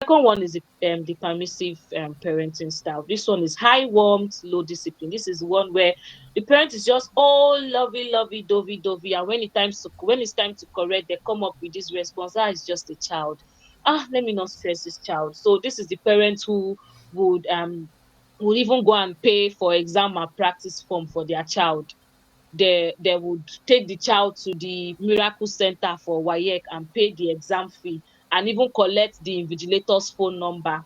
Second one is the permissive parenting style. This one is high warmth, low discipline. This is one where the parent is just all lovey, lovey, dovey, dovey, and when it's time to correct, they come up with this response. Ah, it's just a child. Ah, let me not stress this child. So this is the parent who would um would even go and pay for exam malpractice form for their child. They would take the child to the miracle center for WAEC and pay the exam fee and even collect the invigilator's phone number,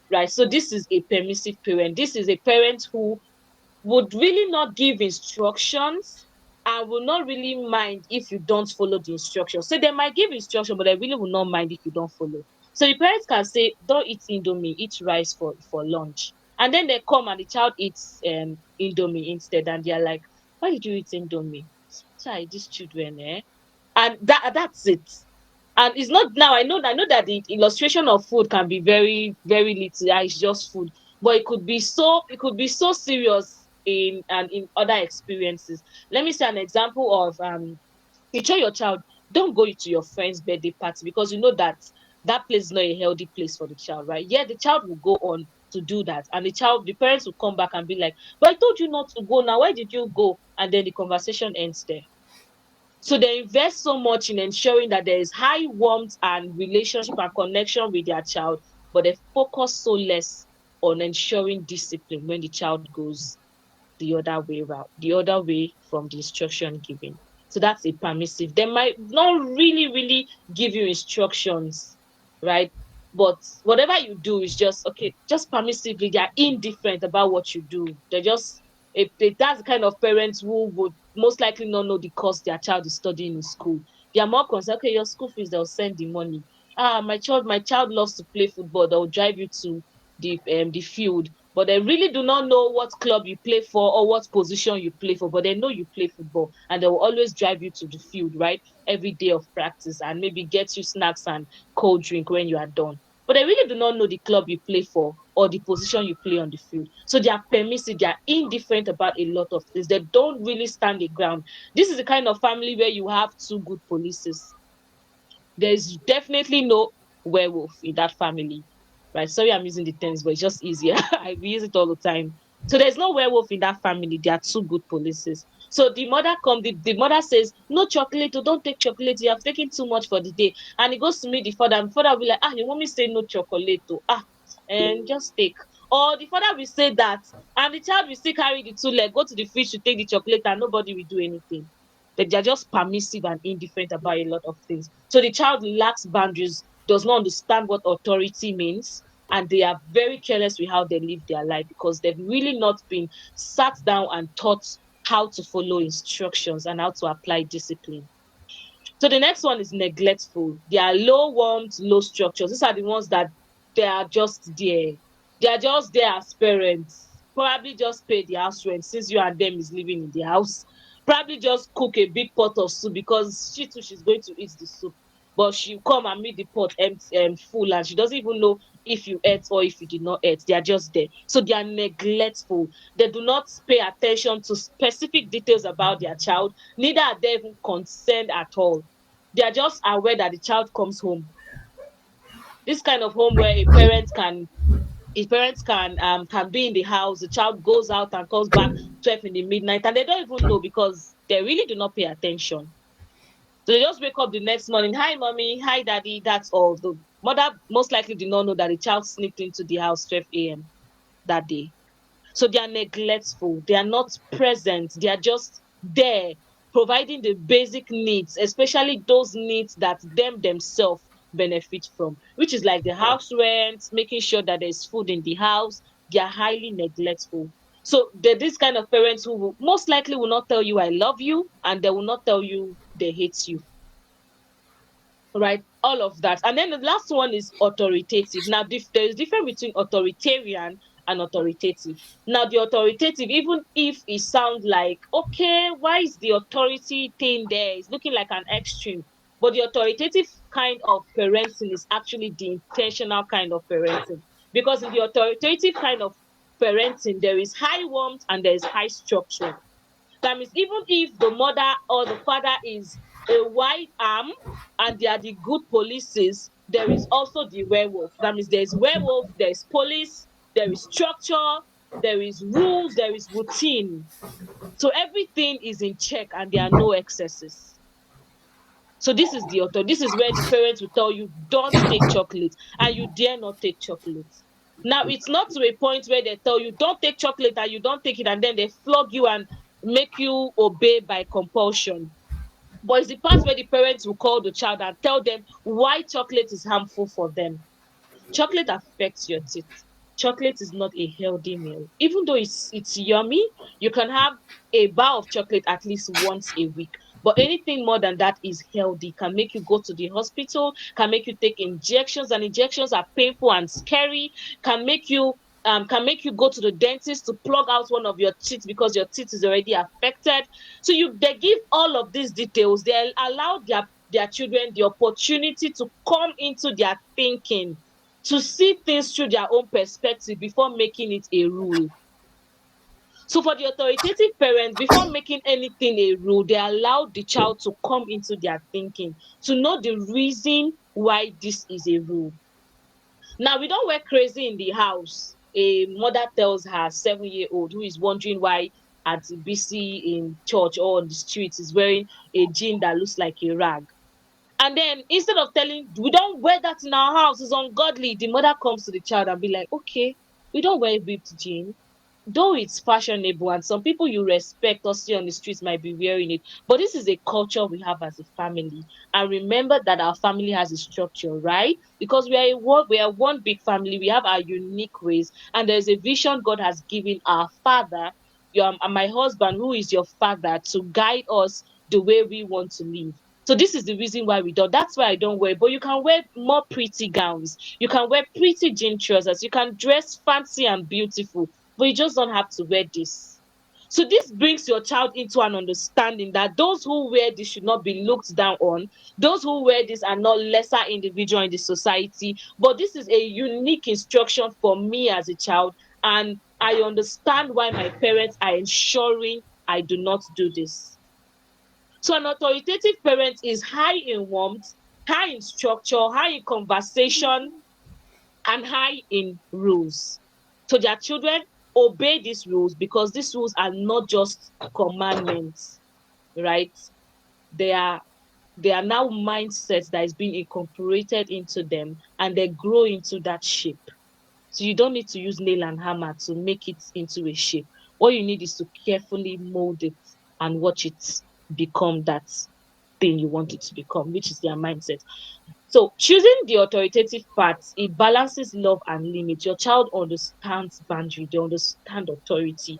right? So this is a permissive parent. This is a parent who would really not give instructions and will not really mind if you don't follow the instructions. So they might give instruction, but they really will not mind if you don't follow. So the parents can say, don't eat indomie, eat rice for lunch. And then they come and the child eats indomie instead, and they're like, why did you eat indomie? Child, these children, eh? And that's it. And it's not, now I know that the illustration of food can be very, very little. Ah, it's just food, but it could be so serious in other experiences. Let me say an example of you tell your child, don't go to your friend's birthday party because you know that that place is not a healthy place for the child, right? Yeah, the child will go on to do that, and the parents will come back and be like, but I told you not to go, now why did you go? And then the conversation ends there. So they invest so much in ensuring that there is high warmth and relationship and connection with their child, but they focus so less on ensuring discipline when the child goes the other way from the instruction given. So that's a permissive. They might not really, really give you instructions, right? But whatever you do is just okay, just permissively. They are indifferent about what you do. They're just if that's the kind of parents who would most likely not know the course their child is studying in school. They are more concerned, okay, your school fees, they'll send the money. Ah, my child loves to play football, they'll drive you to the field, but they really do not know what club you play for or what position you play for, but they know you play football and they will always drive you to the field, right? Every day of practice and maybe get you snacks and cold drink when you are done. But they really do not know the club you play for or the position you play on the field. So they are permissive, they are indifferent about a lot of things. They don't really stand the ground. This is the kind of family where you have two good polices. There's definitely no werewolf in that family, right? Sorry, I'm using the terms, but it's just easier. I use it all the time. So there's no werewolf in that family. There are two good polices. So the mother says, no chocolate, oh, don't take chocolate. You have taken too much for the day. And he goes to meet the father, and the father will be like, ah, your mommy say no chocolate, oh, and just take. Or the father will say that, and the child will still carry the two leg, go to the fridge to take the chocolate, and nobody will do anything. They're just permissive and indifferent about a lot of things. So the child lacks boundaries, does not understand what authority means, and they are very careless with how they live their life because they've really not been sat down and taught how to follow instructions and how to apply discipline. So the next one is neglectful. They are low warmth, low structures. These are the ones that they are just there. They are just there as parents. Probably just pay the house rent since you and them is living in the house. Probably just cook a big pot of soup because she too she's going to eat the soup. But she come and meet the pot empty full and she doesn't even know if you ate or if you did not eat. They are just there. So they are neglectful. They do not pay attention to specific details about their child, neither are they even concerned at all. They are just aware that the child comes home. This kind of home where a parent can be in the house, the child goes out and comes back 12 in the midnight, and they don't even know because they really do not pay attention. So they just wake up the next morning, hi mommy, hi daddy, that's all. The mother most likely did not know that the child sneaked into the house 12 a.m. that day. So they are neglectful, they are not present, they are just there providing the basic needs, especially those needs that them themselves benefit from, which is like the house rent, making sure that there's food in the house. They are highly neglectful. So they're this kind of parents who will most likely will not tell you I love you, and they will not tell you they hate you, right? All of that. And then the last one is authoritative. Now there is difference between authoritarian and authoritative. Now the authoritative, even if it sounds like, okay, why is the authority thing there, it's looking like an extreme, but the authoritative kind of parenting is actually the intentional kind of parenting, because in the authoritative kind of parenting there is high warmth and there is high structure. That means even if the mother or the father is a white arm and they are the good policies, there is also the werewolf. That means there's werewolf, there's police, there is structure, there is rules, there is routine. So everything is in check and there are no excesses. So this is the author. This is where the parents will tell you, don't take chocolate, and you dare not take chocolate. Now it's not to a point where they tell you don't take chocolate and you don't take it, and then they flog you and make you obey by compulsion. But it's the part where the parents will call the child and tell them why chocolate is harmful for them. Chocolate affects your teeth. Chocolate is not a healthy meal. Even though it's yummy, you can have a bar of chocolate at least once a week. But anything more than that is healthy, can make you go to the hospital, can make you take injections, and injections are painful and scary, can make you go to the dentist to plug out one of your teeth because your teeth is already affected. So they give all of these details. They allow their children the opportunity to come into their thinking, to see things through their own perspective before making it a rule. So for the authoritative parents, before making anything a rule, they allow the child to come into their thinking, to know the reason why this is a rule. Now, we don't wear crazy in the house. A mother tells her 7-year-old who is wondering why at BC in church or on the streets is wearing a jean that looks like a rag. And then instead of telling, we don't wear that in our house, it's ungodly, the mother comes to the child and be like, okay, we don't wear ripped jeans, though it's fashionable and some people you respect or see on the streets might be wearing it, but this is a culture we have as a family. And remember that our family has a structure, right? Because we are one big family, we have our unique ways, and there's a vision God has given our father, my husband, who is your father, to guide us the way we want to live. So this is the reason why we don't. That's why I don't wear. But you can wear more pretty gowns. You can wear pretty jean trousers. You can dress fancy and beautiful, but you just don't have to wear this. So this brings your child into an understanding that those who wear this should not be looked down on. Those who wear this are not lesser individual in the society, but this is a unique instruction for me as a child, and I understand why my parents are ensuring I do not do this. So an authoritative parent is high in warmth, high in structure, high in conversation, and high in rules. So their children obey these rules because these rules are not just commandments, right? They are they are now mindsets that is being incorporated into them, and they grow into that shape. So you don't need to use nail and hammer to make it into a shape. What you need is to carefully mold it and watch it become that thing you want it to become, which is their mindset. So choosing the authoritative path, it balances love and limit. Your child understands boundary, they understand authority,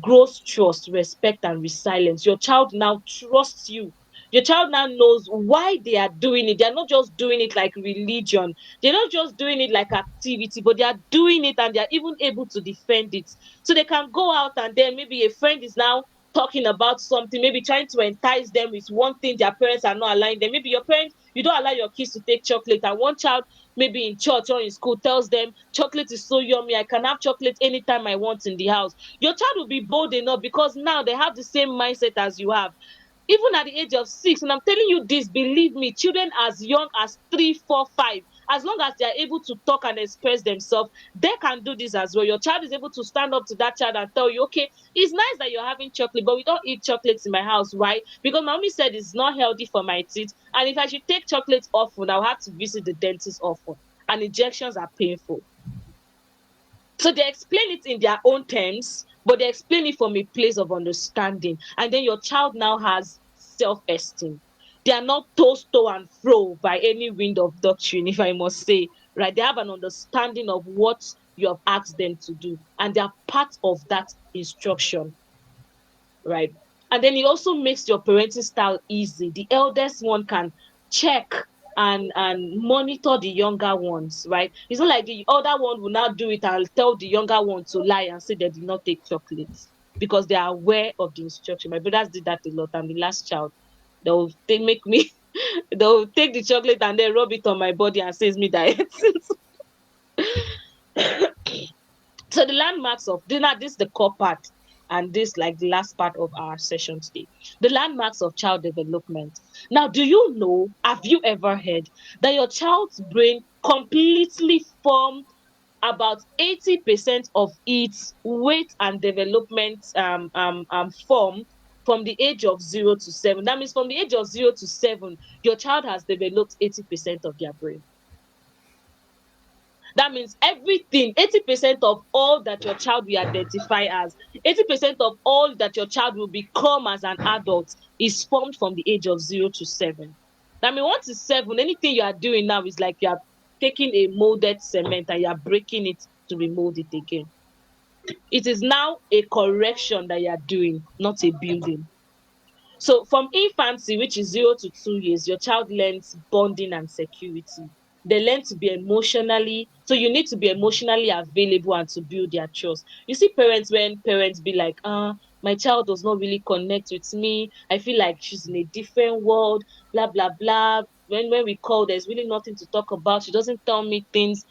grows trust, respect, and resilience. Your child now trusts you. Your child now knows why they are doing it. They're not just doing it like religion. They're not just doing it like activity, but they are doing it and they're even able to defend it. So they can go out and then maybe a friend is now talking about something, maybe trying to entice them with one thing their parents are not allowing them. Maybe your parents, you don't allow your kids to take chocolate, and one child maybe in church or in school tells them chocolate is so yummy, I can have chocolate anytime I want in the house. Your child will be bold enough because now they have the same mindset as you have. Even at the age of 6, and I'm telling you this, believe me, children as young as 3, 4, 5, as long as they are able to talk and express themselves, they can do this as well. Your child is able to stand up to that child and tell you, okay, it's nice that you're having chocolate, but we don't eat chocolates in my house. Why? Because my mommy said it's not healthy for my teeth, and if I should take chocolates often, I'll have to visit the dentist often, and injections are painful. So they explain it in their own terms, but they explain it from a place of understanding. And then your child now has self esteem. They are not tossed to and fro by any wind of doctrine, if I must say, right? They have an understanding of what you have asked them to do, and they are part of that instruction, right? And then it also makes your parenting style easy. The eldest one can check and monitor the younger ones, right? It's not like the other one will now do it and tell the younger one to lie and say they did not take chocolates because they are aware of the instruction. My brothers did that a lot. I'm the last child. They make me they'll take the chocolate and then rub it on my body and says me diet. So the landmarks of dinner, this is the core part. and this like the last part of our session today. The landmarks of child development. Now, do you know, have you ever heard that your child's brain completely formed about 80% of its weight and development form from the age of 0 to 7? That means from the age of 0 to 7, your child has developed 80% of their brain. That means everything, 80% of all that your child will identify as, 80% of all that your child will become as an adult is formed from the age of 0 to 7. That means 1 to 7, anything you are doing now is like you are taking a molded cement and you are breaking it to remold it again. It is now a correction that you are doing, not a building. So from infancy, which is 0 to 2 years, your child learns bonding and security. They learn to be emotionally, so you need to be emotionally available and to build their trust. You see parents, when parents be like, my child does not really connect with me. I feel like she's in a different world, blah, blah, blah. When we call, there's really nothing to talk about. She doesn't tell me things.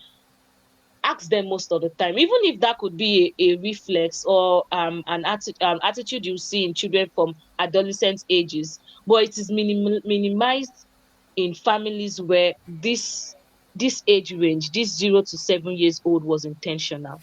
Ask them most of the time, even if that could be a reflex or attitude you see in children from adolescent ages, but it is minimized in families where this age range, this 0 to 7 years old, was intentional.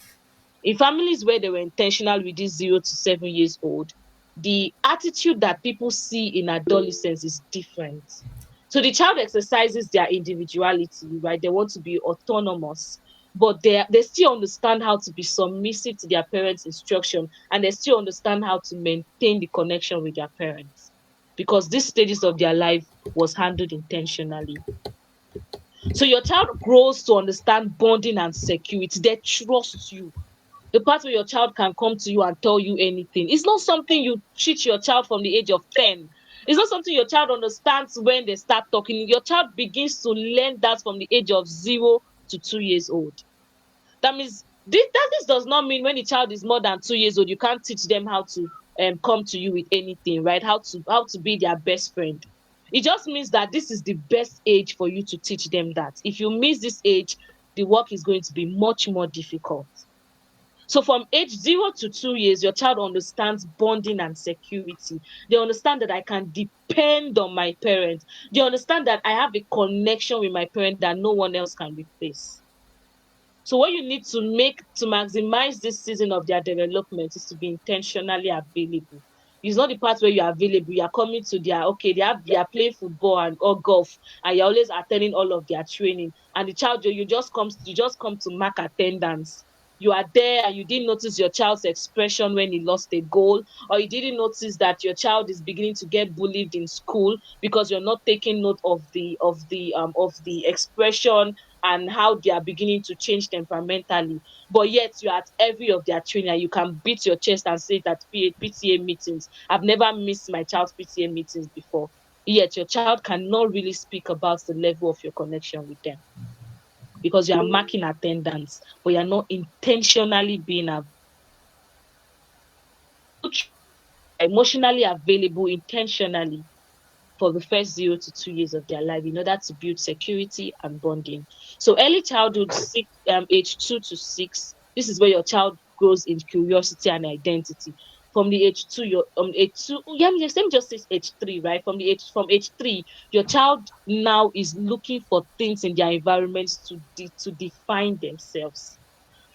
In families where they were intentional with this 0 to 7 years old, the attitude that people see in adolescence is different. So the child exercises their individuality, right? They want to be autonomous, but they still understand how to be submissive to their parents' instruction, and they still understand how to maintain the connection with their parents, because these stages of their life was handled intentionally. So your child grows to understand bonding and security. They trust you. The part where your child can come to you and tell you anything. It's not something you teach your child from the age of 10. It's not something your child understands when they start talking. Your child begins to learn that from the age of 0 to 2 years old. That means this does not mean when a child is more than 2 years old, you can't teach them how to come to you with anything, right? How to be their best friend. It just means that this is the best age for you to teach them that. If you miss this age, the work is going to be much more difficult. So from age 0 to 2 years, your child understands bonding and security. They understand that I can depend on my parents. They understand that I have a connection with my parent that no one else can replace. So what you need to make to maximize this season of their development is to be intentionally available. It's not the part where you're available, you're coming to their, okay, they are playing football and or golf, and you're always attending all of their training. And the child, you just come to mark attendance. You are there and you didn't notice your child's expression when he lost a goal, or you didn't notice that your child is beginning to get bullied in school because you're not taking note of the expression and how they are beginning to change temperamentally. But yet you are at every of their training and you can beat your chest and say that PTA meetings, I've never missed my child's PTA meetings before. Yet your child cannot really speak about the level of your connection with them, because you are marking attendance, but you're not intentionally being good children are emotionally available intentionally for the first 0 to 2 years of their life in order to build security and bonding. So early childhood, age 2 to 6, this is where your child grows in curiosity and identity. From the age two, your age two, yeah, yes, let me just say age 3, right? From age 3, your child now is looking for things in their environments to define themselves.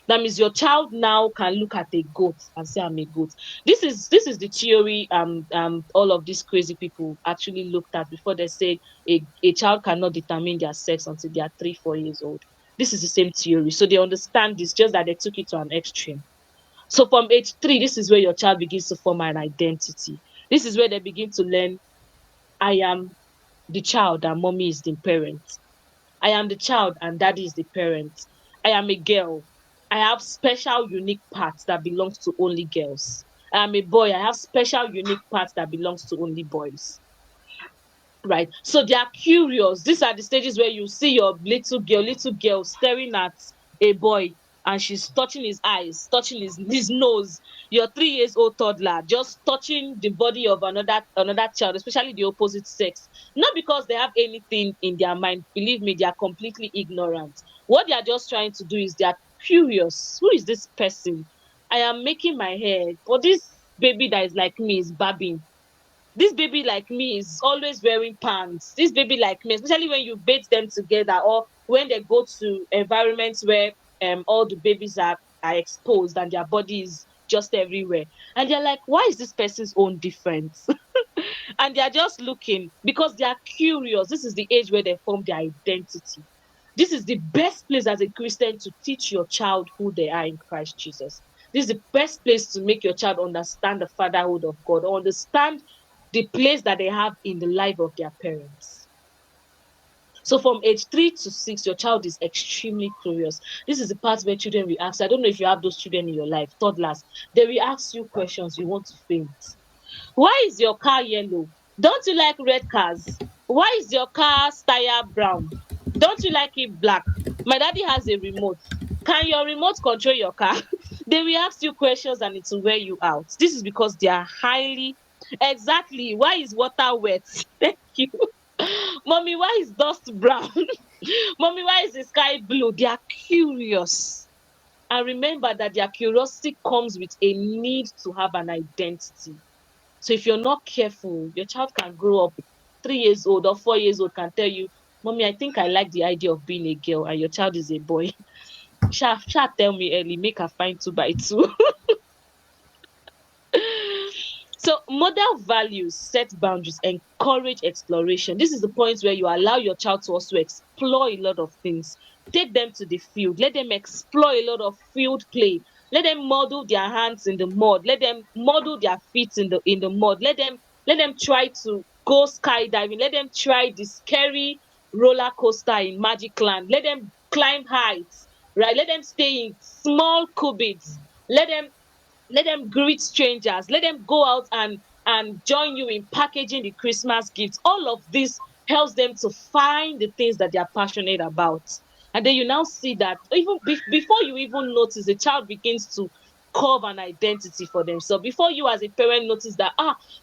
That means your child now can look at a goat and say, I'm a goat. This is the theory all of these crazy people actually looked at before they said a child cannot determine their sex until they are 3, 4 years old. This is the same theory. So they understand this, just that they took it to an extreme. So from age 3, this is where your child begins to form an identity. This is where they begin to learn, I am the child and mommy is the parent. I am the child and daddy is the parent. I am a girl. I have special unique parts that belongs to only girls. I am a boy. I have special unique parts that belongs to only boys. Right. So they are curious. These are the stages where you see your little girl staring at a boy, and she's touching his eyes, touching his nose. Your 3 years old toddler just touching the body of another child, especially the opposite sex. Not because they have anything in their mind. Believe me, they are completely ignorant. What they are just trying to do is they are curious. Who is this person? I am making my hair, but baby that is like me is babbing. This baby like me is always wearing pants. This baby like me, especially when you bathe them together or when they go to environments where all the babies are exposed and their body is just everywhere. And they're like, why is this person's own different? And they're just looking because they are curious. This is the age where they form their identity. This is the best place as a Christian to teach your child who they are in Christ Jesus. This is the best place to make your child understand the fatherhood of God, or understand the place that they have in the life of their parents. So from age 3 to 6, your child is extremely curious. This is the part where children will ask. I don't know if you have those children in your life, toddlers. They will ask you questions, you want to faint. Why is your car yellow? Don't you like red cars? Why is your car's tire brown? Don't you like it black? My daddy has a remote. Can your remote control your car? They will ask you questions and it will wear you out. This is because they are highly, exactly. Why is water wet? Thank you. Mommy, why is dust brown? Mommy, why is the sky blue? They are curious. And remember that their curiosity comes with a need to have an identity. So if you're not careful, your child can grow up 3 years old or 4 years old, can tell you, Mommy, I think I like the idea of being a girl, and your child is a boy. Sha tell me early, make her find two by two. So model values, set boundaries, encourage exploration. This is the point where you allow your child to also explore a lot of things. Take them to the field, let them explore a lot of field play. Let them model their hands in the mud, let them model their feet in the mud. Let them try to go skydiving, let them try the scary roller coaster in Magic Land, let them climb heights, right? Let them stay in small cubits. Let them let them greet strangers, let them go out and join you in packaging the Christmas gifts. All of this helps them to find the things that they are passionate about. And then you now see that even before you even notice, the child begins to carve an identity for themselves. Before you as a parent notice that,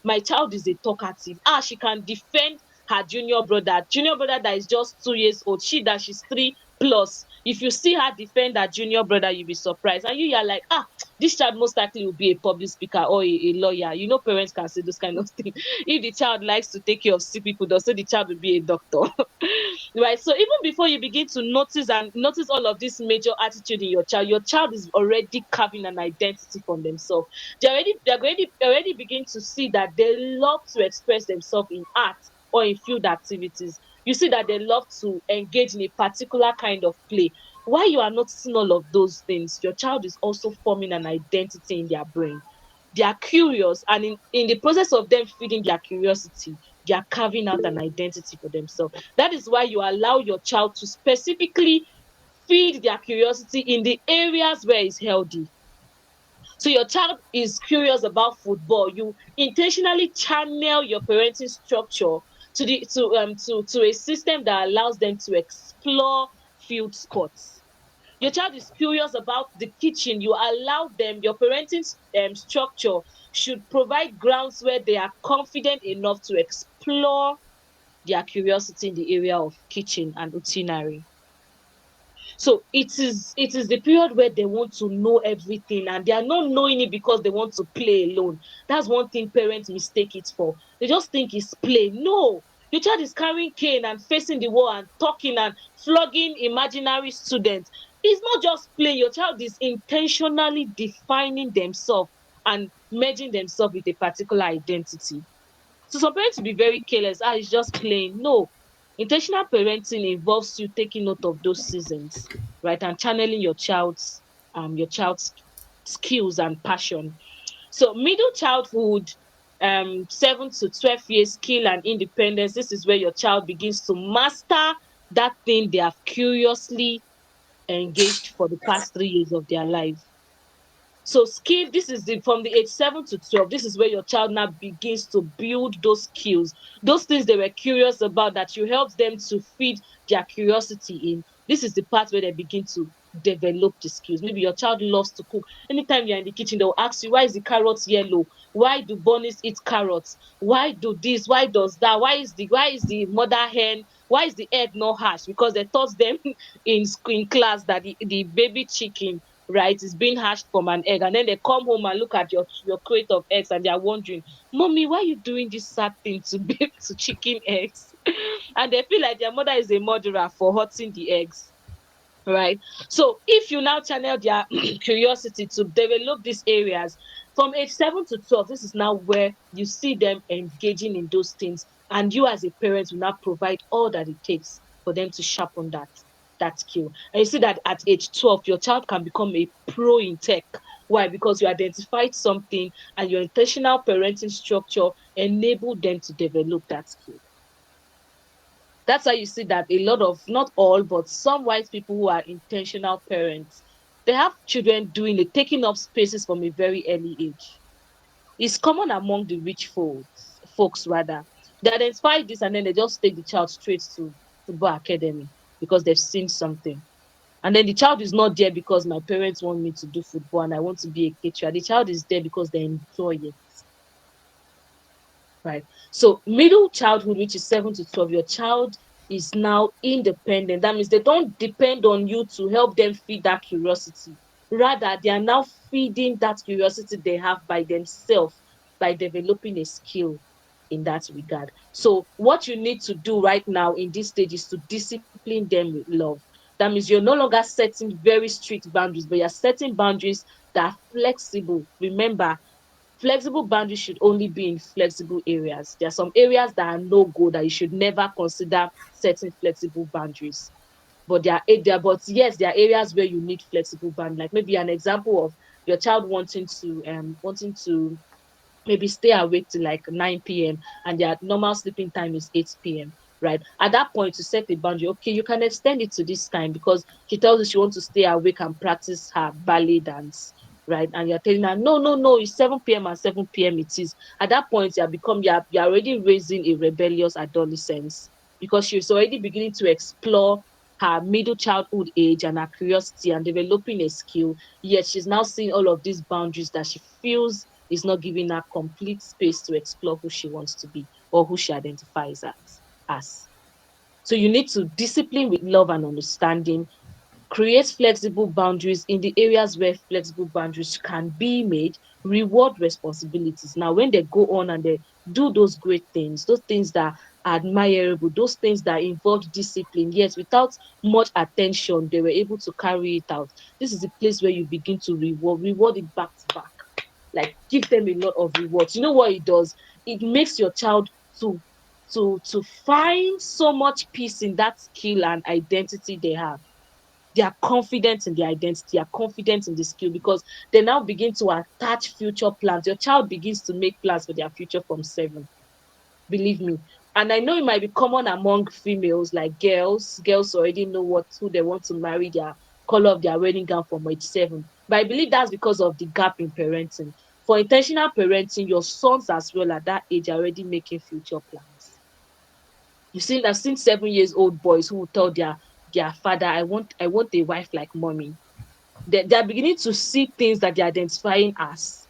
my child is a talkative, she can defend her junior brother that is just 2 years old, she's 3 plus. If you see her defend her junior brother, you'll be surprised, and you're like, this child most likely will be a public speaker or a lawyer. Parents can say those kind of things. If the child likes to take care of sick people, also the child will be a doctor. Right? So even before you begin to notice all of this major attitude in your child is already carving an identity for themselves. They already begin to see that they love to express themselves in art or in field activities. You see that they love to engage in a particular kind of play. While you are noticing all of those things, your child is also forming an identity in their brain. They are curious, and in the process of them feeding their curiosity, they are carving out an identity for themselves. That is why you allow your child to specifically feed their curiosity in the areas where it's healthy. So your child is curious about football, you intentionally channel your parenting structure to a system that allows them to explore field sports. Your child is curious about the kitchen, you allow them. Your parenting structure should provide grounds where they are confident enough to explore their curiosity in the area of kitchen and itinerary. So it is the period where they want to know everything, and they are not knowing it because they want to play alone. That's one thing parents mistake it for. They just think it's play. No, your child is carrying cane and facing the wall and talking and flogging imaginary students. It's not just play. Your child is intentionally defining themselves and merging themselves with a particular identity. So some parents will be very careless. It's just playing. No, intentional parenting involves you taking note of those seasons, right, and channeling your child's skills and passion. So middle childhood, 7 to 12 years, skill and independence. This is where your child begins to master that thing they have curiously engaged for the past 3 years of their life. So skill, this is from the age 7 to 12. This is where your child now begins to build those skills, those things they were curious about that you help them to feed their curiosity in. This is the part where they begin to develop the skills. Maybe your child loves to cook. Anytime you're in the kitchen, they'll ask you, why is the carrot yellow? Why do bunnies eat carrots? Why do this? Why does that? Why is the mother hen? Why is the egg not hatched? Because they taught them in class that the baby chicken right, is being hatched from an egg, and then they come home and look at your crate of eggs, and they are wondering, mommy, why are you doing this sad thing to babe to chicken eggs? And they feel like their mother is a murderer for hurting the eggs, right? So if you now channel their curiosity to develop these areas from age 7 to 12, this is now where you see them engaging in those things, and you as a parent will now provide all that it takes for them to sharpen that skill. And you see that at age 12 your child can become a pro in tech. Why? Because you identified something, and your intentional parenting structure enabled them to develop that skill. That's why you see that a lot of, not all, but some white people who are intentional parents, they have children doing it, taking up spaces from a very early age. It's common among the rich folks rather. They identify this, and then they just take the child straight to football academy because they've seen something. And then the child is not there because my parents want me to do football and I want to be a caterer. The child is there because they enjoy it, right? So middle childhood, which is 7 to 12, your child is now independent. That means they don't depend on you to help them feed that curiosity. Rather, they are now feeding that curiosity they have by themselves, by developing a skill in that regard. So what you need to do right now in this stage is to discipline them with love. That means you're no longer setting very strict boundaries, but you're setting boundaries that are flexible. Remember, flexible boundaries should only be in flexible areas. There are some areas that are no go that you should never consider setting flexible boundaries. But but yes, there are areas where you need flexible boundaries. Like maybe an example of your child wanting to maybe stay awake till like 9 p.m. and their normal sleeping time is 8 p.m. Right. At that point, to set a boundary, okay, you can extend it to this time because she tells you she wants to stay awake and practice her ballet dance. Right. And you're telling her, no, no, no, it's 7 p.m. and 7 p.m. it is. At that point, you're already raising a rebellious adolescence because she's already beginning to explore her middle childhood age and her curiosity and developing a skill. Yet she's now seeing all of these boundaries that she feels is not giving her complete space to explore who she wants to be or who she identifies as. So you need to discipline with love and understanding, create flexible boundaries in the areas where flexible boundaries can be made, reward responsibilities. Now, when they go on and they do those great things, those things that are admirable, those things that involve discipline, yes, without much attention, they were able to carry it out. This is the place where you begin to reward it back to back, like give them a lot of rewards. You know what it does? It makes your child to find so much peace in that skill and identity they have. They are confident in their identity, they are confident in the skill because they now begin to attach future plans. Your child begins to make plans for their future from 7, believe me. And I know it might be common among females, like girls already know what who they want to marry, their color of their wedding gown from age 7. But I believe that's because of the gap in parenting. For intentional parenting, your sons as well at that age are already making future plans. I've seen 7 years old boys who will tell their father, I want a wife like mommy. They're beginning to see things that they're identifying as,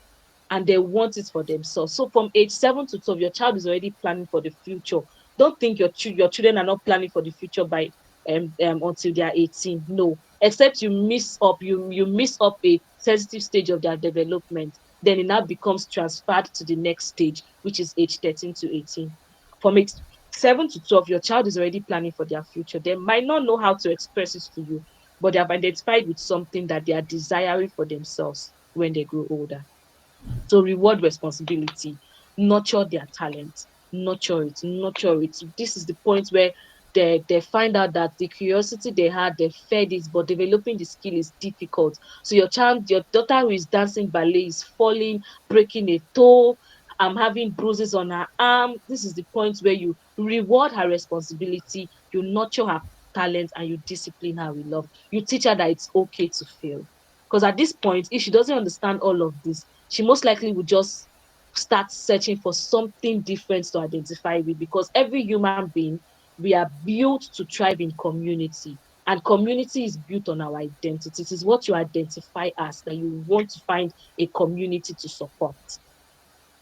and they want it for themselves. So from age 7 to 12, your child is already planning for the future. Don't think your children are not planning for the future by until they are 18. No, except you miss up a sensitive stage of their development, then it now becomes transferred to the next stage, which is age 13 to 18. From age 7 to 12, your child is already planning for their future. They might not know how to express it to you, but they have identified with something that they are desiring for themselves when they grow older. So reward responsibility, nurture their talent, nurture it. This is the point where they find out that the curiosity they had, they fed it, but developing the skill is difficult. So your daughter who is dancing ballet is falling, breaking a toe, having bruises on her arm. This is the point where you reward her responsibility, you nurture her talent, and you discipline her with love. You teach her that it's okay to fail. Because at this point, if she doesn't understand all of this, she most likely would just start searching for something different to identify with, because every human being, we are built to thrive in community, and community is built on our identity. It is what you identify as that you want to find a community to support.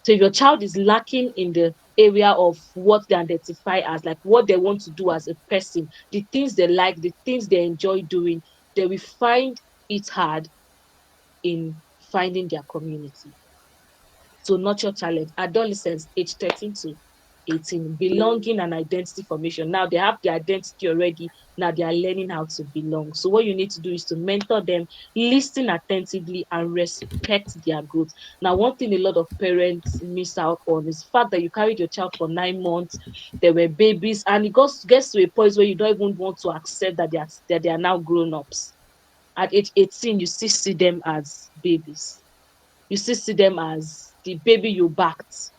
So if your child is lacking in the area of what they identify as, like what they want to do as a person, the things they like, the things they enjoy doing, they will find it hard in finding their community. So nurture challenge, adolescents age 13 to 18, belonging and identity formation. Now they have the identity already. Now they are learning how to belong. So what you need to do is to mentor them, listen attentively, and respect their growth. Now, one thing a lot of parents miss out on is the fact that you carried your child for 9 months, they were babies, and it gets to a point where you don't even want to accept that they are now grown-ups. At age 18, you still see them as babies. You still see them as the baby you backed.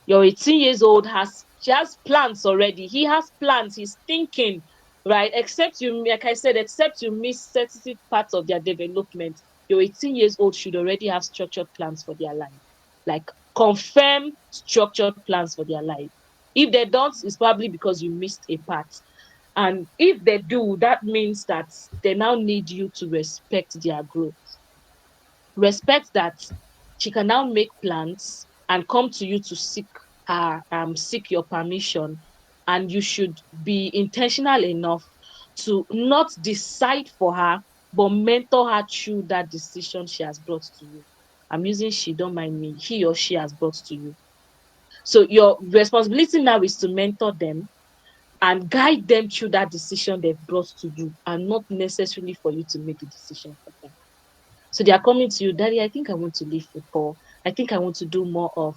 Your 18 years old has plans already. He has plans. He's thinking, right? Except you, like I said, except you miss sensitive parts of their development, your 18 years old should already have structured plans for their life. Like confirm structured plans for their life. If they don't, it's probably because you missed a part. And if they do, that means that they now need you to respect their growth. Respect that she can now make plans and come to you to seek your permission, and you should be intentional enough to not decide for her but mentor her through that decision she has brought to you. I'm using she, don't mind me, he or she has brought to you. So your responsibility now is to mentor them and guide them through that decision they've brought to you, and not necessarily for you to make the decision for them. So they are coming to you, Daddy, I think I want to leave football. I think I want to do more of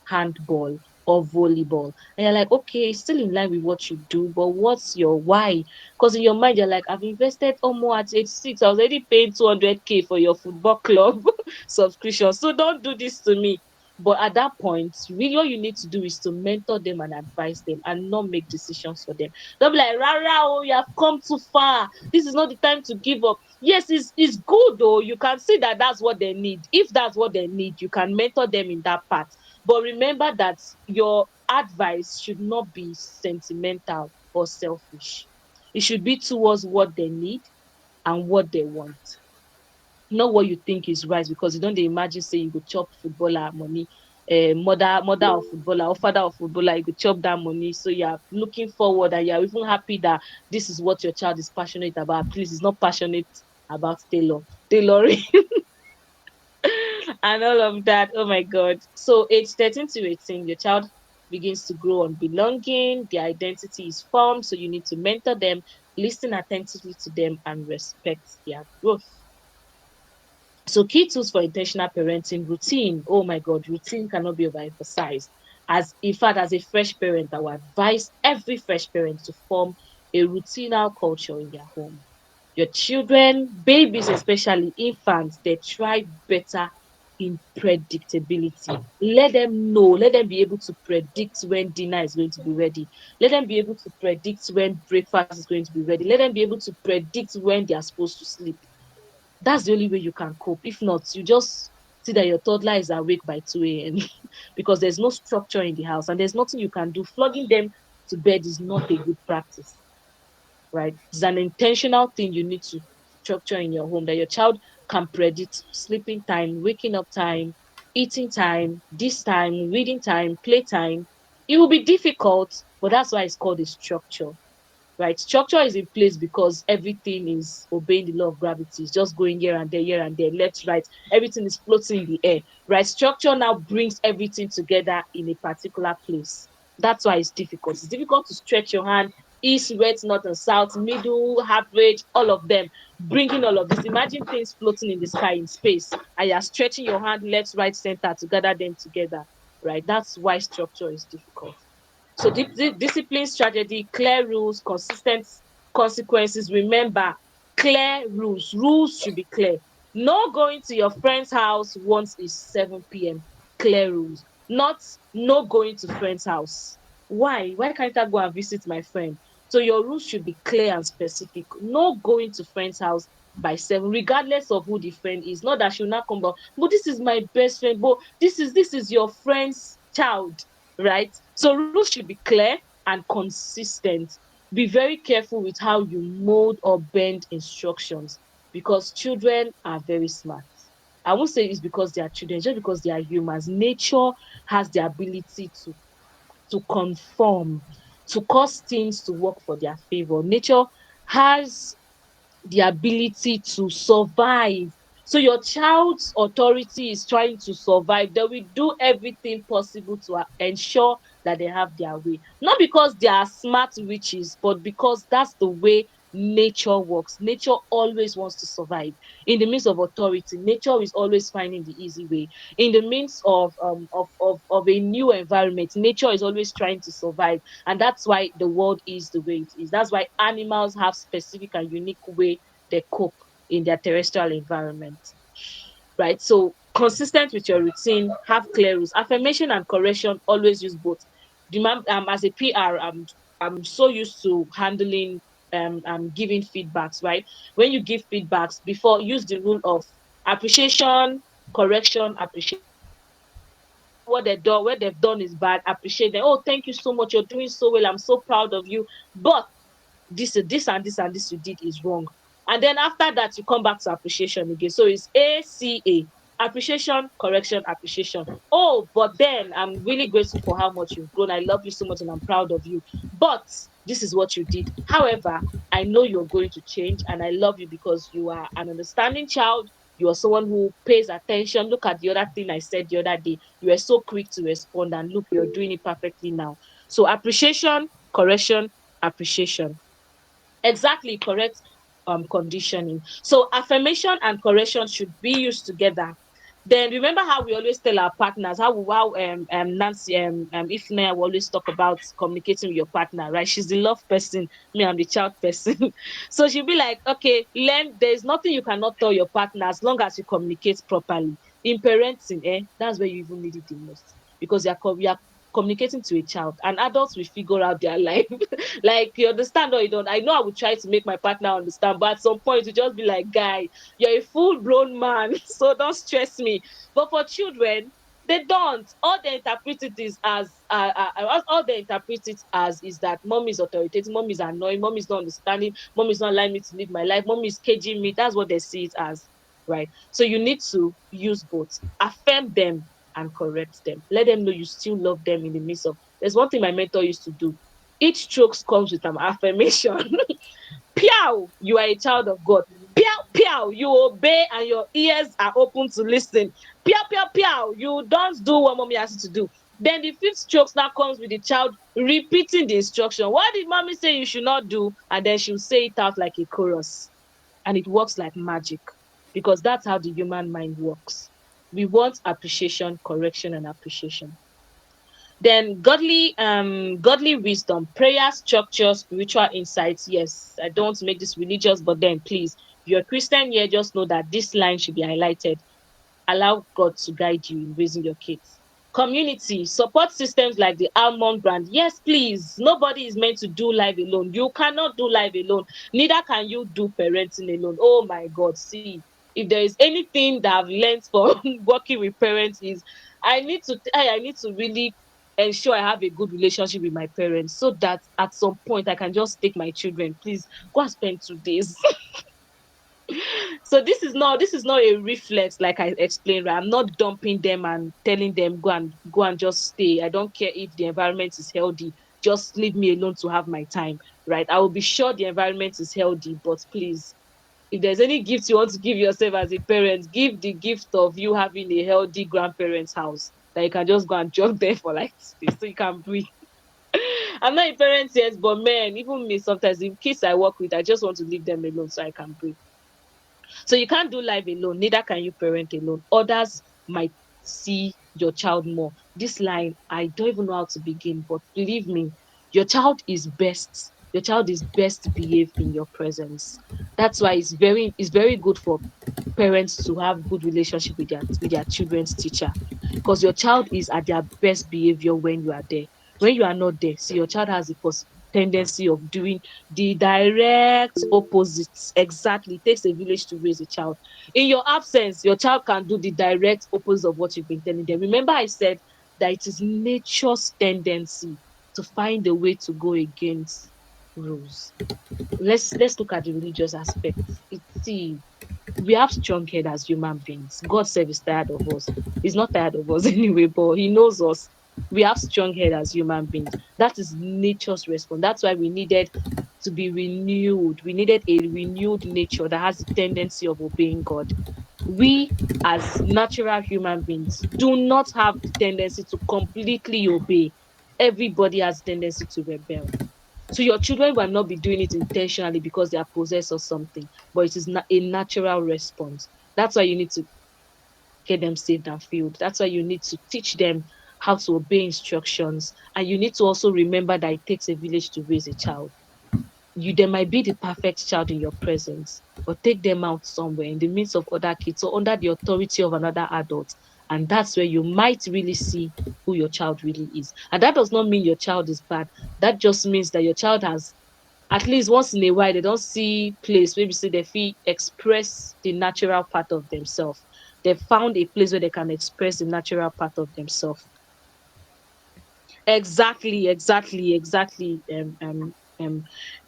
handball or volleyball. And you're like, okay, still in line with what you do, but what's your why? Because in your mind, you're like, I've invested almost at age 6. I was already paying 200K for your football club subscription. So don't do this to me. But at that point, really all you need to do is to mentor them and advise them and not make decisions for them. Don't be like, Rara, oh, you have come too far. This is not the time to give up. Yes, it's good though. You can see that that's what they need. If that's what they need, you can mentor them in that part. But remember that your advice should not be sentimental or selfish. It should be towards what they need and what they want, not what you think is right. Because you don't dey imagine say you go chop footballer money, mother of footballer or father of footballer, you go chop that money. So you are looking forward and you are even happy that this is what your child is passionate about. Please, he's not passionate about tailoring and all of that. Oh my god. So age 13 to 18, your child begins to grow on belonging, their identity is formed, so you need to mentor them, listen attentively to them, and respect their growth. So key tools for intentional parenting: routine. Oh my God, routine cannot be overemphasized. As in fact, as a fresh parent, I would advise every fresh parent to form a routinal culture in their home. Your children, babies, especially infants, they thrive better in predictability. Let them know, let them be able to predict when dinner is going to be ready. Let them be able to predict when breakfast is going to be ready. Let them be able to predict when they are supposed to sleep. That's the only way you can cope. If not, you just see that your toddler is awake by 2 a.m. because there's no structure in the house and there's nothing you can do. Flogging them to bed is not a good practice, right? It's an intentional thing you need to structure in your home, that your child can predict sleeping time, waking up time, eating time, this time, reading time, play time. It will be difficult, but that's why it's called a structure, right? Structure is in place because everything is obeying the law of gravity. It's just going here and there, left, right. Everything is floating in the air, right? Structure now brings everything together in a particular place. That's why it's difficult. It's difficult to stretch your hand east, west, north, and south, middle, average, all of them. Bringing all of this. Imagine things floating in the sky in space, and you're stretching your hand left, right, center to gather them together, right? That's why structure is difficult. So discipline strategy, clear rules, consistent consequences. Remember, clear rules. Rules should be clear. No going to your friend's house once it's 7 p.m. Clear rules. Not no going to friend's house. Why? Why can't I go and visit my friend? So your rules should be clear and specific. No going to friend's house by 7, regardless of who the friend is. Not that she'll not come back, but this is my best friend, but this is your friend's child, right? So rules should be clear and consistent. Be very careful with how you mold or bend instructions, because children are very smart. I won't say it's because they are children, just because they are humans. Nature has the ability to conform, to cause things to work for their favor. Nature has the ability to survive. So your child's authority is trying to survive. They will do everything possible to ensure that they have their way. Not because they are smart witches, but because that's the way nature works. Nature always wants to survive. In the midst of authority, nature is always finding the easy way. In the midst of a new environment, nature is always trying to survive. And that's why the world is the way it is. That's why animals have specific and unique way they cope in their terrestrial environment, right? So consistent with your routine, have clear rules. Affirmation and correction, always use both. As a PR, I'm so used to handling giving feedbacks, right? When you give feedbacks, before, use the rule of appreciation, correction, appreciation. What they've done is bad, appreciate them. Oh, thank you so much, you're doing so well, I'm so proud of you. But this and this you did is wrong. And then after that, you come back to appreciation again. So it's ACA: appreciation, correction, appreciation. Oh, but then I'm really grateful for how much you've grown. I love you so much and I'm proud of you. But this is what you did. However, I know you're going to change and I love you because you are an understanding child. You are someone who pays attention. Look at the other thing I said the other day. You were so quick to respond, and look, you're doing it perfectly now. So appreciation, correction, appreciation. Exactly, correct conditioning. So affirmation and correction should be used together. Then remember how we always tell our partners, how Nancy Ifunanya will always talk about communicating with your partner, right? She's the love person, me I'm the child person. So she'll be like, okay, learn, there's nothing you cannot tell your partner as long as you communicate properly. In parenting, that's where you even need it the most, because you're communicating to a child, and adults will figure out their life. Like, you understand or you don't. I know I would try to make my partner understand, but at some point you just be like, guy, you're a full-blown man, so don't stress me. But for children, they don't. All they interpret it is as all they interpret it as is that mom is authoritative, mom is annoying, mom is not understanding, mom is not allowing me to live my life, mom is caging me. That's what they see it as, right? So you need to use both. Affirm them and correct them. Let them know you still love them in the midst of. There's one thing my mentor used to do. Each strokes comes with an affirmation. Piao, you are a child of God. Piao, piao, you obey and your ears are open to listen. Piao, piao, piao, you don't do what mommy asks you to do. Then the fifth strokes now comes with the child repeating the instruction. What did mommy say you should not do? And then she'll say it out like a chorus. And it works like magic, because that's how the human mind works. We want appreciation, correction, and appreciation. Then godly wisdom, prayer structure, spiritual insights. Yes, I don't want to make this religious, but then please, if you're a Christian here, just know that this line should be highlighted. Allow God to guide you in raising your kids. Community, support systems like the Almond brand. Yes, please. Nobody is meant to do life alone. You cannot do life alone. Neither can you do parenting alone. Oh my God. See, if there is anything that I've learned from working with parents is I need to really ensure I have a good relationship with my parents, so that at some point I can just take my children. Please go and spend 2 days. So this is not a reflex, like I explained, right? I'm not dumping them and telling them go and just stay. I don't care if the environment is healthy, just leave me alone to have my time, right? I will be sure the environment is healthy, but please, if there's any gift you want to give yourself as a parent, give the gift of you having a healthy grandparents house that you can just go and jog there for like 2 days so you can breathe. I'm not a parent yet, but man, even me, sometimes the kids I work with, I just want to leave them alone so I can breathe. So you can't do life alone, neither can you parent alone. Others might see your child more. This line, I don't even know how to begin, but believe me, your child is best behaved in your presence. That's why it's very good for parents to have good relationship with their children's teacher, because your child is at their best behavior when you are there. When you are not there, see, your child has a tendency of doing the direct opposites. Exactly, it takes a village to raise a child. In your absence, your child can do the direct opposite of what you've been telling them. Remember I said that it is nature's tendency to find a way to go against rules. Let's look at the religious aspect. See, we have strong head as human beings. God self is tired of us. He's not tired of us anyway, but he knows us. We have strong head as human beings. That is nature's response. That's why we needed to be renewed. We needed a renewed nature that has the tendency of obeying God. We, as natural human beings, do not have the tendency to completely obey. Everybody has tendency to rebel. So your children will not be doing it intentionally because they are possessed or something, but it is a natural response. That's why you need to get them saved and filled. That's why you need to teach them how to obey instructions. And you need to also remember that it takes a village to raise a child. They might be the perfect child in your presence, but take them out somewhere in the midst of other kids or under the authority of another adult. And that's where you might really see who your child really is. And that does not mean your child is bad. That just means that your child has, at least once in a while, they don't see place, maybe say they feel express the natural part of themselves. They found a place where they can express the natural part of themselves. Exactly, exactly, exactly.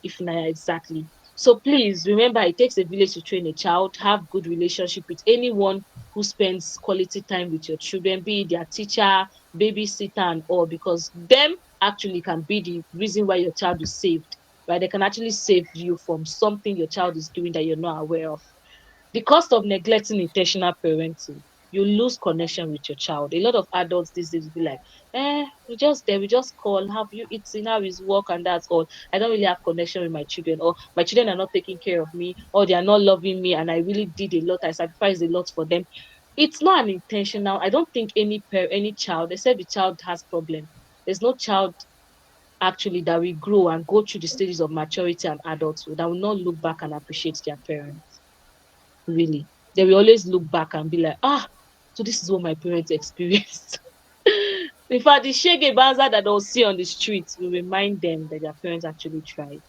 Ifunanya, exactly. So please remember, it takes a village to train a child. Have good relationship with anyone who spends quality time with your children, be it their teacher, babysitter, and all, because them actually can be the reason why your child is saved. Right? They can actually save you from something your child is doing that you're not aware of. The cost of neglecting intentional parenting, you lose connection with your child. A lot of adults these days will be like, we just there, we just call, have you eaten, how is work, and that's all. I don't really have connection with my children, or my children are not taking care of me, or they are not loving me, and I really did a lot, I sacrificed a lot for them. It's not an intentional. I don't think any child, except the child has problem. There's no child actually that will grow and go through the stages of maturity and adulthood that will not look back and appreciate their parents. Really, they will always look back and be like, so this is what my parents experienced. In fact, the shege banza that they'll see on the streets will remind them that their parents actually tried.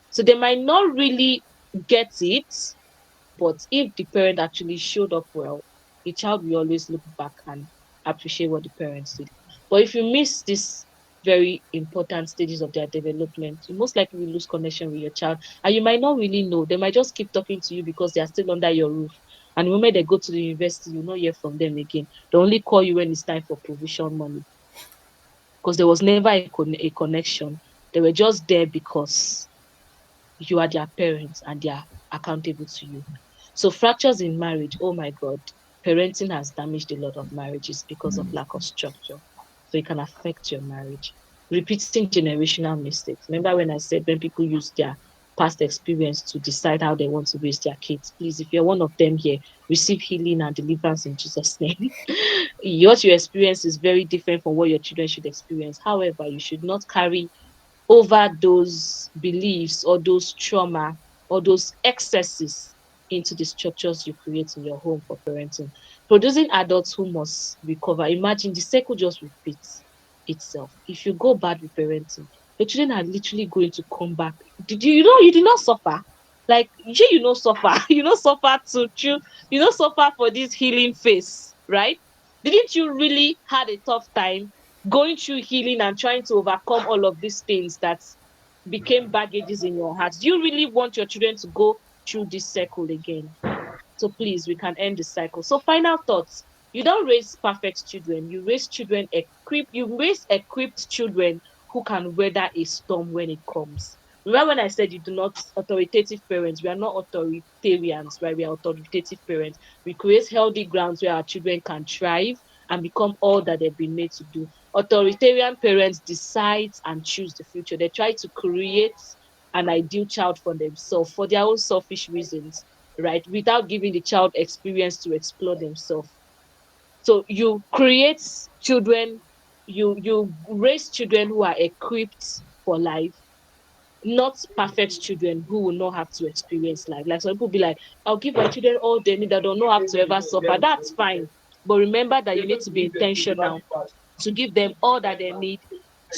So they might not really get it, but if the parent actually showed up well, the child will always look back and appreciate what the parents did. But if you miss this very important stages of their development, you most likely will lose connection with your child. And you might not really know. They might just keep talking to you because they are still under your roof. And the moment they go to the university, you not hear from them again. They only call you when it's time for provision money. Because there was never a connection. They were just there because you are their parents and they are accountable to you. So fractures in marriage, oh my God, parenting has damaged a lot of marriages because of lack of structure. So it can affect your marriage. Repeating generational mistakes. Remember when I said when people use their past experience to decide how they want to raise their kids? Please, if you're one of them here, receive healing and deliverance in Jesus' name. What you experience is very different from what your children should experience. However, you should not carry over those beliefs or those trauma or those excesses into the structures you create in your home for parenting. Producing adults who must recover. Imagine the cycle just repeats itself. If you go bad with parenting, your children are literally going to come back. Did you, you know, you did not suffer? Like, you know, suffer. You know, suffer you know, suffer for this healing phase, right? Didn't you really had a tough time going through healing and trying to overcome all of these things that became baggages in your heart? Do you really want your children to go through this circle again? So please, we can end the cycle. So final thoughts. You don't raise perfect children. You raise equipped children who can weather a storm when it comes. Remember when I said you do not authoritative parents, we are not authoritarians, right? We are authoritative parents. We create healthy grounds where our children can thrive and become all that they've been made to do. Authoritarian parents decide and choose the future. They try to create an ideal child for themselves for their own selfish reasons, right? Without giving the child experience to explore themselves. So you create children, you raise children who are equipped for life, not perfect children who will not have to experience life. Like some people be like, I'll give my children all they need, I don't know how to ever suffer. That's fine. But remember that you need to be intentional to give them all that they need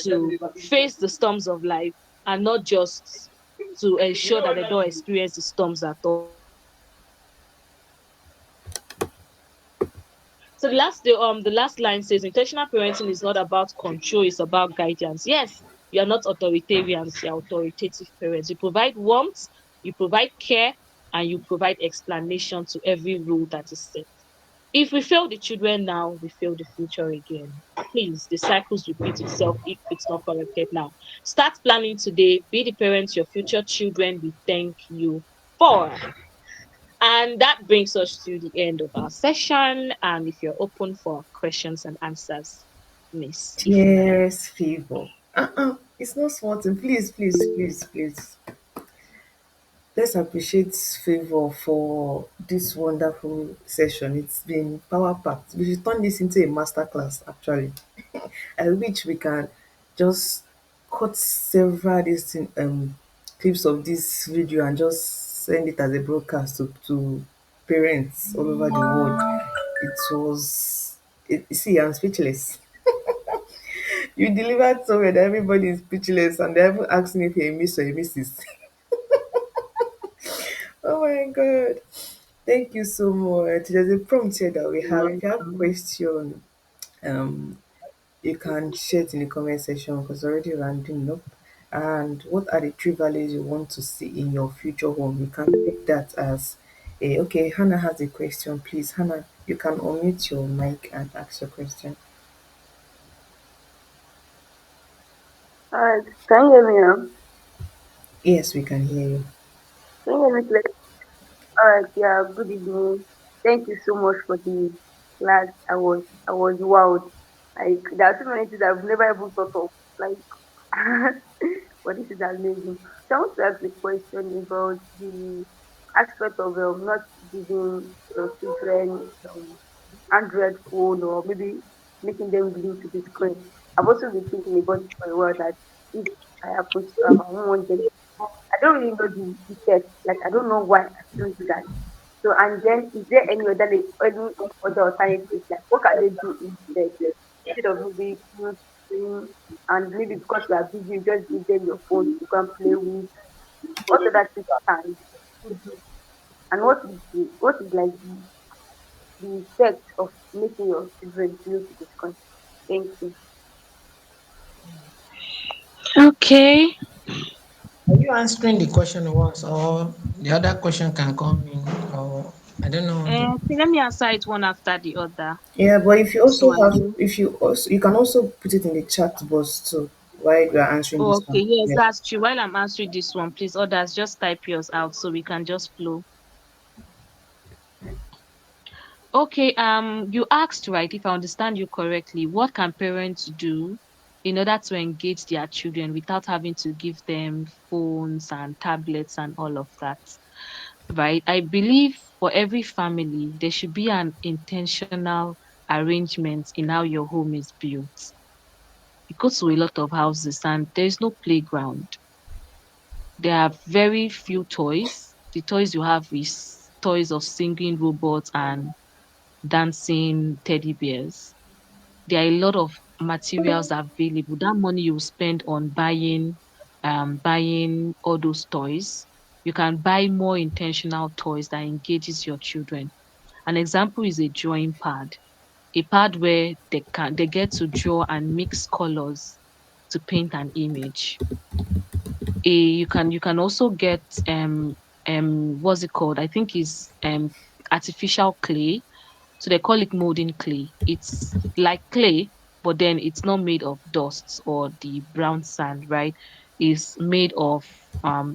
to face the storms of life and not just to ensure that they don't experience the storms at all. So the last line says intentional parenting is not about control, it's about guidance. Yes, you are not authoritarians, you are authoritative parents. You provide warmth, you provide care, and you provide explanation to every rule that is set. If we fail the children now, we fail the future again. Please, the cycles repeat itself if it's not corrected now. Start planning today. Be the parents your future children will thank you for. And that brings us to the end of our session. And if you're open for questions and answers, Miss Ifunanya. Yes, Favour. It's not small thing. Please, please, please, please. Let's appreciate Favour for this wonderful session. It's been power packed. We should turn this into a masterclass, actually. I wish we can just cut several clips of this video and just send it as a broadcast to parents all over the world. It was see, I'm speechless. You delivered so well that everybody is speechless and they're even asking if you're a miss or a missus. Oh my god. Thank you so much. There's a prompt here that we have. If you have question, um, you can share it in the comment section because already rounding up. And what are the three values you want to see in your future home? You can pick that as a okay. Hannah has a question. Please, Hannah, you can unmute your mic and ask your question. Alright, can you hear me now? Yes, we can hear you. Can you hear me clearly? Alright, yeah, good evening. Thank you so much for the class. I was wowed. Like there are so many things I've never even thought of. Like but this is amazing. So I want to ask a question about the aspect of not giving your children Android phone or maybe making them glued to the screen. I've also been thinking about it for a while that if I happen to have, I won't want them. I don't really know the test. Like I don't know why I shouldn't do that. So and then is there any other alternatives? Like what can they do instead of maybe screen and maybe because you are busy, you just give them your phone to go and play with. What other things can you do? And what is like the effect of making your children glued to the screen? Thank you. Okay. Are you answering the question once, or the other question can come in, or I don't know. Okay, let me answer it one after the other. Yeah, but if you So also I have, know. if you also, you can also put it in the chat box too while you are answering Oh, this okay, one. yes, Yeah. that's true. While I'm answering this one, please, others, just type yours out so we can just flow. Okay, you asked, right, if I understand you correctly, what can parents do in order to engage their children without having to give them phones and tablets and all of that, right? I believe for every family, there should be an intentional arrangement in how your home is built. You go to a lot of houses and there's no playground. There are very few toys. The toys you have is toys of singing robots and dancing teddy bears. There are a lot of materials available. That money you spend on buying all those toys, you can buy more intentional toys that engages your children. An example is a drawing pad, a pad where they get to draw and mix colors to paint an image. You can also get what's it called? I think is artificial clay, so they call it molding clay. It's like clay, but then it's not made of dust or the brown sand, right? It's made of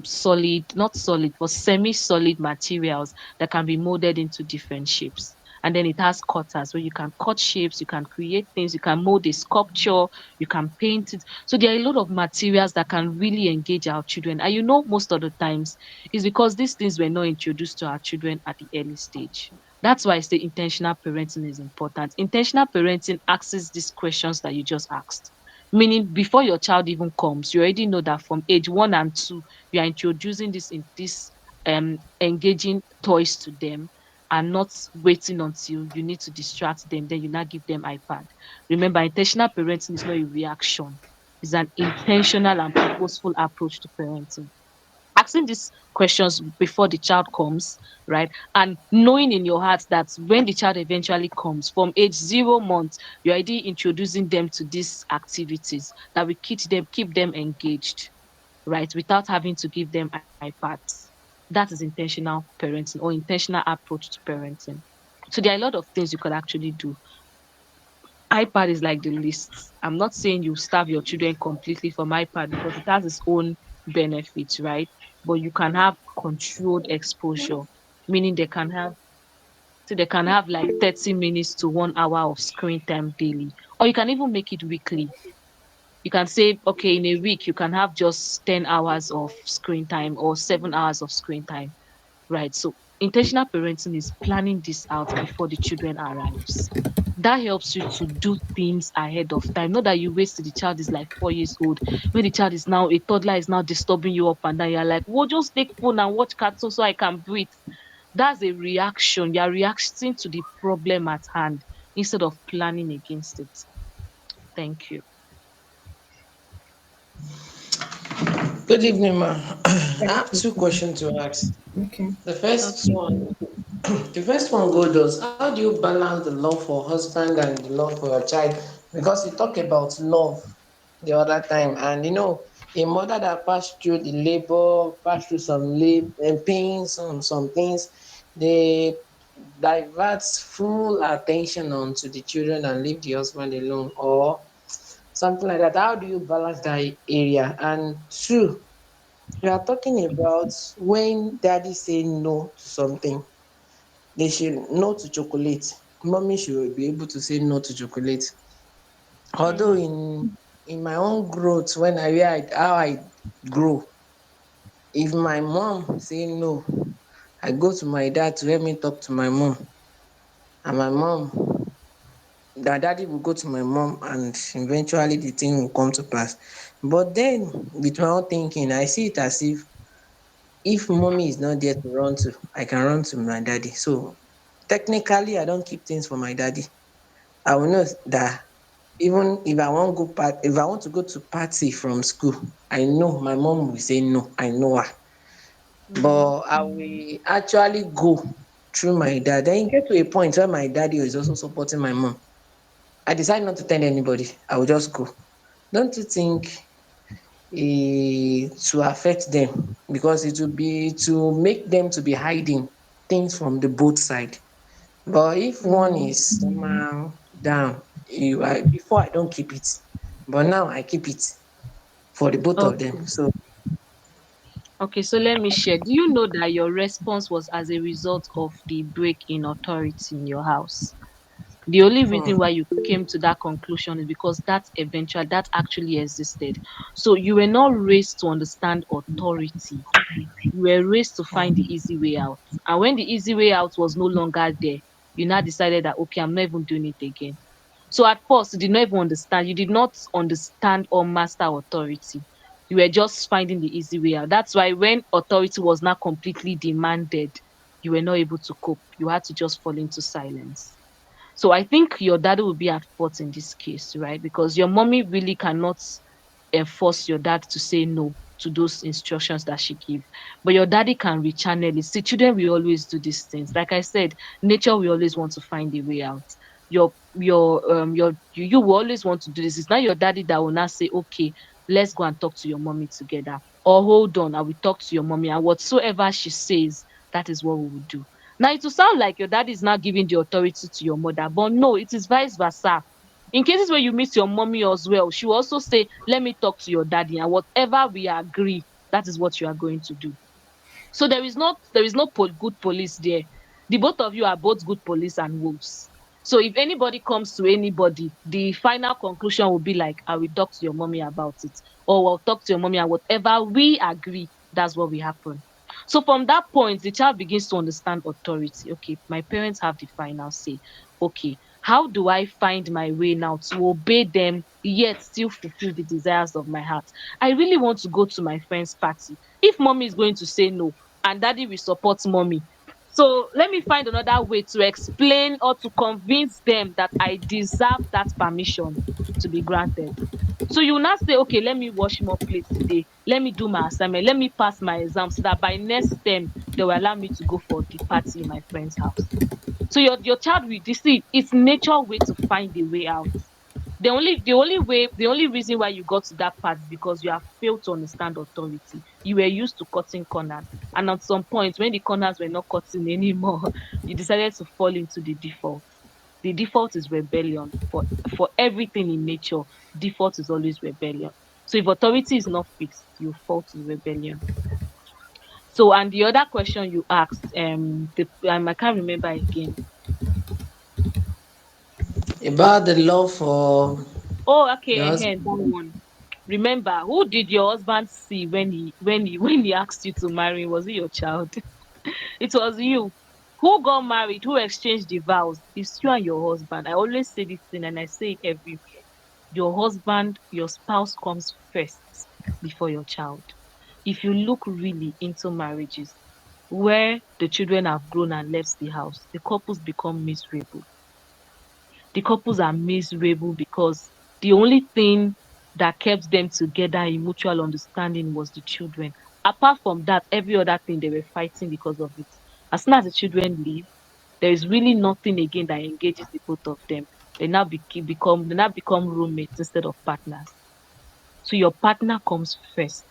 solid, not solid, but semi-solid materials that can be molded into different shapes. And then it has cutters where you can cut shapes, you can create things, you can mold a sculpture, you can paint it. So there are a lot of materials that can really engage our children. And most of the times it's because these things were not introduced to our children at the early stage. That's why I say intentional parenting is important. Intentional parenting asks these questions that you just asked. Meaning, before your child even comes, you already know that from age 1 and 2, you are introducing this engaging toys to them and not waiting until you need to distract them. Then you now give them iPad. Remember, intentional parenting is not a reaction; it's an intentional and purposeful approach to parenting. Asking these questions before the child comes, right? And knowing in your heart that when the child eventually comes from age 0 months, you're already introducing them to these activities that will keep them engaged, right? Without having to give them iPads. That is intentional parenting or intentional approach to parenting. So there are a lot of things you could actually do. iPad is like the least. I'm not saying you starve your children completely from iPad because it has its own benefits, right? But you can have controlled exposure. meaning they can have like 30 minutes to 1 hour of screen time daily, or you can even make it weekly. You can say, okay, in a week, you can have just 10 hours of screen time or 7 hours of screen time, right? So, intentional parenting is planning this out before the children arrives. That helps you to do things ahead of time. Not that you wait till the child is like 4 years old. When the child is now a toddler, is now disturbing you up and down. You're like, well, just take phone and watch cartoon so I can breathe. That's a reaction. You're reacting to the problem at hand instead of planning against it. Thank you. Good evening, ma. I Thank have you. two questions to ask. Okay. The first Okay. one, the first one goes, how do you balance the love for husband and the love for your child? Because you talk about love the other time, and a mother that passed through the labor, passed through some pains on some things, they divert full attention onto the children and leave the husband alone, or something like that. How do you balance that area? And two, we are talking about when daddy say no to something. They should no to chocolate. Mommy should be able to say no to chocolate. Although Mm, in my own growth, when how I grow, if my mom say no, I go to my dad to help me talk to my mom, and my mom, that daddy will go to my mom, and eventually the thing will come to pass. But then, with my own thinking, I see it as if mommy is not there to run to, I can run to my daddy. So technically, I don't keep things for my daddy. I will know that even if if I want to go to party from school, I know my mom will say no. I know her, mm, but I will actually go through my dad. Then it get to a point where my daddy is also supporting my mom. I decide not to tell anybody. I will just go. Don't you think to affect them, because it will be to make them to be hiding things from the both side. But if one mm. is somehow down, before I don't keep it, but now I keep it for the both of them. Okay. So Okay, so let me share. Do you know that your response was as a result of the break in authority in your house? The only reason hmm, why you came to that conclusion is because that actually existed. So you were not raised to understand authority. You were raised to find the easy way out. And when the easy way out was no longer there, you now decided that, okay, I'm not even doing it again. So at first, you did not even understand. You did not understand or master authority. You were just finding the easy way out. That's why when authority was not completely demanded, you were not able to cope. You had to just fall into silence. So I think your daddy will be at fault in this case, right? Because your mommy really cannot force your dad to say no to those instructions that she give. But your daddy can rechannel it. See, children will always do these things. Like I said, nature will always want to find a way out. You will always want to do this. It's not your daddy that will not say, okay, let's go and talk to your mommy together. Or hold on, I will talk to your mommy. And whatsoever she says, that is what we will do. Now it will sound like your dad is now giving the authority to your mother, but no, it is vice versa. In cases where you meet your mommy as well, she will also say, let me talk to your daddy, and whatever we agree, that is what you are going to do. So there is no good police there. The both of you are both good police and wolves. So if anybody comes to anybody, the final conclusion will be like, I will talk to your mommy about it, or I'll talk to your mommy, and whatever we agree, that's what will happen. So from that point, the child begins to understand authority. Okay, my parents have the final say. Okay, how do I find my way now to obey them yet still fulfill the desires of my heart? I really want to go to my friend's party. If mommy is going to say no, and daddy will support mommy, so let me find another way to explain or to convince them that I deserve that permission to be granted. So you will not say, okay, let me wash more plates today, let me do my assignment, let me pass my exam so that by next term they will allow me to go for the party in my friend's house. So your child will see it's nature way to find a way out. The only reason why you got to that part is because you have failed to understand authority. You were used to cutting corners, and at some point when the corners were not cutting anymore, you decided to fall into the default. The default is rebellion. For everything in nature, default is always rebellion. So if authority is not fixed, you fall to rebellion. So, and the other question you asked, I can't remember again. About the love for Oh, your okay, that husband. one. Remember, who did your husband see when he when he asked you to marry? Was it your child? It was you. Who got married? Who exchanged the vows? It's you and your husband. I always say this thing and I say it everywhere. Your husband, your spouse comes first before your child. If you look really into marriages where the children have grown and left the house, the couples become miserable. The couples are miserable because the only thing that kept them together in mutual understanding was the children. Apart from that, every other thing they were fighting because of it. As soon as the children leave, there is really nothing again that engages the both of them. They now become roommates instead of partners. So your partner comes first.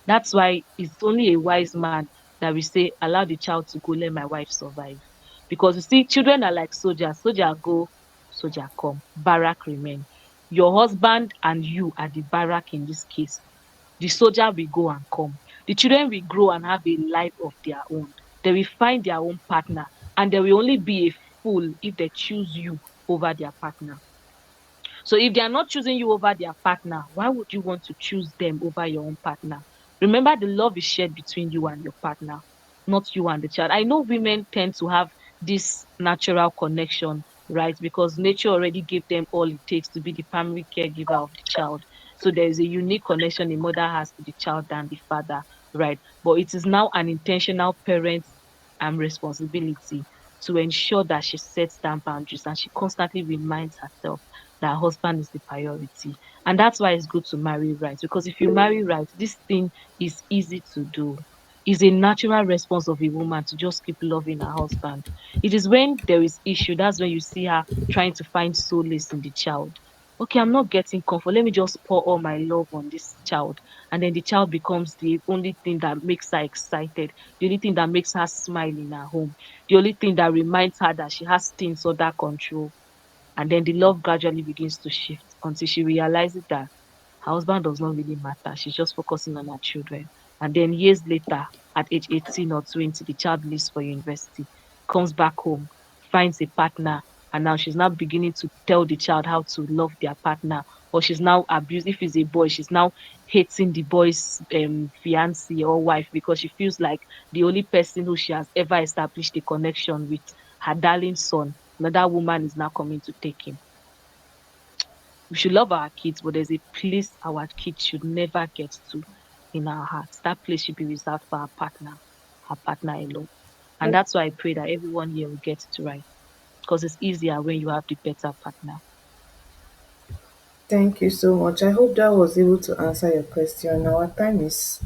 That's why it's only a wise man that will say, allow the child to go, let my wife survive. Because you see, children are like soldiers. Soldier go, soldier come, barrack remain. Your husband and you are the barrack in this case. The soldier will go and come. The children will grow and have a life of their own. They will find their own partner, and they will only be a fool if they choose you over their partner. So if they are not choosing you over their partner, why would you want to choose them over your own partner? Remember, the love is shared between you and your partner, not you and the child. I know women tend to have this natural connection, right? Because nature already gave them all it takes to be the primary caregiver of the child. So there is a unique connection the mother has to the child than the father, right? But it is now an intentional parent responsibility to ensure that she sets down boundaries and she constantly reminds herself that husband is the priority. And that's why it's good to marry right. Because if you marry right, this thing is easy to do. It's a natural response of a woman to just keep loving her husband. It is when there is issue, that's when you see her trying to find solace in the child. Okay, I'm not getting comfort. Let me just pour all my love on this child. And then the child becomes the only thing that makes her excited, the only thing that makes her smile in her home, the only thing that reminds her that she has things under control. And then the love gradually begins to shift until she realizes that her husband does not really matter. She's just focusing on her children. And then years later, at age 18 or 20, the child leaves for university, comes back home, finds a partner, and now she's now beginning to tell the child how to love their partner. Or she's now abused. If it's a boy, she's now hating the boy's fiance or wife because she feels like the only person who she has ever established a connection with, her darling son, another woman is now coming to take him. We should love our kids, but there's a place our kids should never get to in our hearts. That place should be reserved for our partner alone. And that's why I pray that everyone here will get it right. Because it's easier when you have the better partner. Thank you so much. I hope that was able to answer your question. Our time is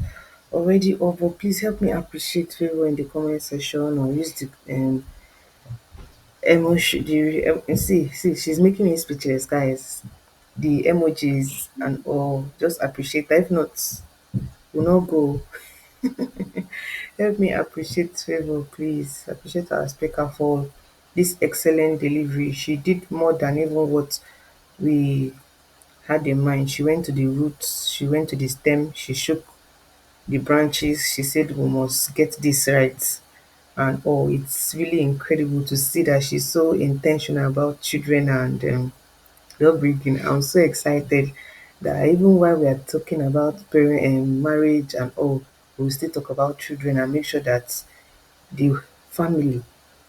already over. Please help me appreciate Favour in the comment section or use the emoji. See, she's making me speechless, guys. The emojis and all. Just appreciate that. If not, we'll not go. Help me appreciate Favour, please. Appreciate our speaker for this excellent delivery. She did more than even what we had in mind. She went to the roots, she went to the stem, she shook the branches. She said, we must get this right. And oh, it's really incredible to see that she's so intentional about children and upbringing. I'm so excited that even while we are talking about parent and marriage and all, we'll still talk about children and make sure that the family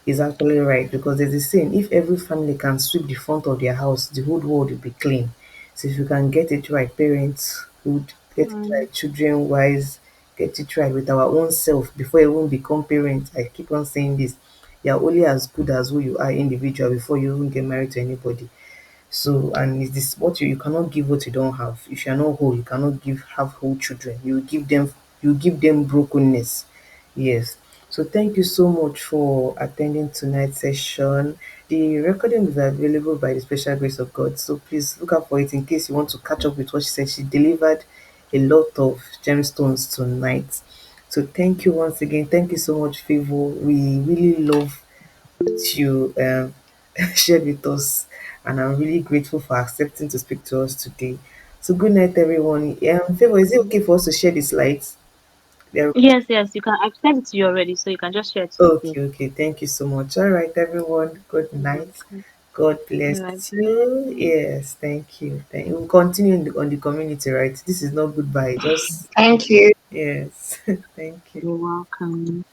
is actually right, because there's a saying, if every family can sweep the front of their house, the whole world will be clean. So if you can get it right, parents would get it Mm. right, children wise, get it right with our own self before you even become parents. I keep on saying this. You're only as good as who you are individual before you even get married to anybody. So, and is this what you cannot give what you don't have. If you're not whole, you cannot have whole children. You give them brokenness. Yes. So thank you so much for attending tonight's session. The recording is available by the special grace of God. So please look out for it in case you want to catch up with what she said. She delivered a lot of gemstones tonight. So thank you once again. Thank you so much, Favour. We really love what you shared with us, and I'm really grateful for accepting to speak to us today. So good night, everyone. Favour, is it okay for us to share the slides? They're Yes, yes, you can. I've sent it to you already, so you can just share it with me. okay, okay. Thank you so much. All right, everyone. Good You're night. welcome. God All right, bless bye. you. Yes, thank you. We'll continue on the community, right? This is not goodbye. Just Thank you. yes. Thank you. You're welcome.